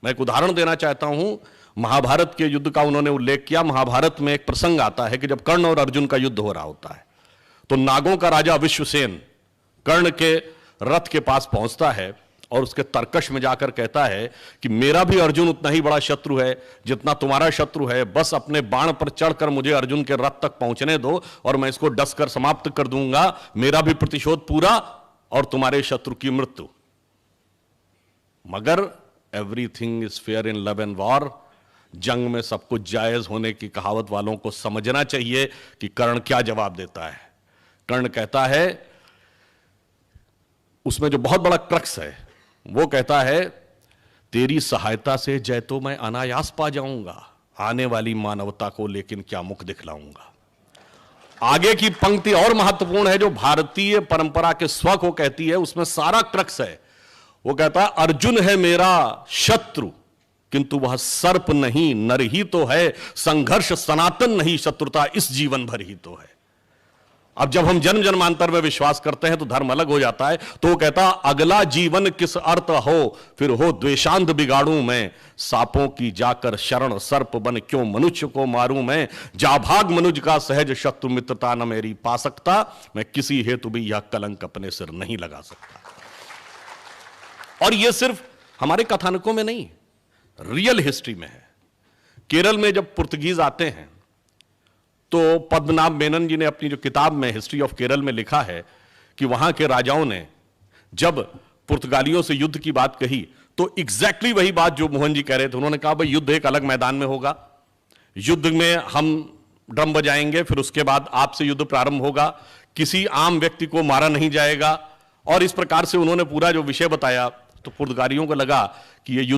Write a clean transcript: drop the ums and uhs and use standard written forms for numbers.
मैं एक उदाहरण देना चाहता हूं। महाभारत के युद्ध का उन्होंने उल्लेख किया। महाभारत में एक प्रसंग आता है कि जब कर्ण और अर्जुन का युद्ध हो रहा होता है तो नागों का राजा विश्वसेन कर्ण के रथ के पास पहुंचता है और उसके तर्कश में जाकर कहता है कि मेरा भी अर्जुन उतना ही बड़ा शत्रु है जितना तुम्हारा शत्रु है, बस अपने बाण पर चढ़कर मुझे अर्जुन के रथ तक पहुंचने दो और मैं इसको डसकर समाप्त कर दूंगा। मेरा भी प्रतिशोध पूरा और तुम्हारे शत्रु की मृत्यु। मगर everything is fair in love and war, जंग में सब कुछ जायज होने की कहावत वालों को समझना चाहिए कि कर्ण क्या जवाब देता है। कर्ण कहता है, उसमें जो बहुत बड़ा क्रक्स है वो कहता है, तेरी सहायता से जय तो मैं अनायास पा जाऊंगा, आने वाली मानवता को लेकिन क्या मुख दिखलाऊंगा। आगे की पंक्ति और महत्वपूर्ण है, जो भारतीय परंपरा के स्व को कहती है, उसमें सारा क्रक्स है। वो कहता है, अर्जुन है मेरा शत्रु किंतु वह सर्प नहीं, नर ही तो है, संघर्ष सनातन नहीं, शत्रुता इस जीवन भर ही तो है। अब जब हम जन्म जन्मांतर में विश्वास करते हैं तो धर्म अलग हो जाता है। तो वो कहता, अगला जीवन किस अर्थ हो, फिर हो द्वेषांध बिगाड़ूं मैं, सांपों की जाकर शरण सर्प बन क्यों मनुष्य को मारूं मैं, जा भाग मनुज का सहज शत्रु मित्रता न मेरी पा सकता, मैं किसी हेतु भी यह कलंक अपने सिर नहीं लगा सकता। और यह सिर्फ हमारे कथानकों में नहीं, रियल हिस्ट्री में है। केरल में जब पुर्तगीज आते हैं तो पद्मनाभ मेनन जी ने अपनी जो किताब में हिस्ट्री ऑफ केरल में लिखा है कि वहां के राजाओं ने जब पुर्तगालियों से युद्ध की बात कही तो एग्जैक्टली वही बात जो मोहन जी कह रहे थे। उन्होंने कहा, भाई युद्ध एक अलग मैदान में होगा, युद्ध में हम ड्रम बजाएंगे, फिर उसके बाद आपसे युद्ध प्रारंभ होगा, किसी आम व्यक्ति को मारा नहीं जाएगा। और इस प्रकार से उन्होंने पूरा जो विषय बताया तो पुर्तगालियों को लगा कि ये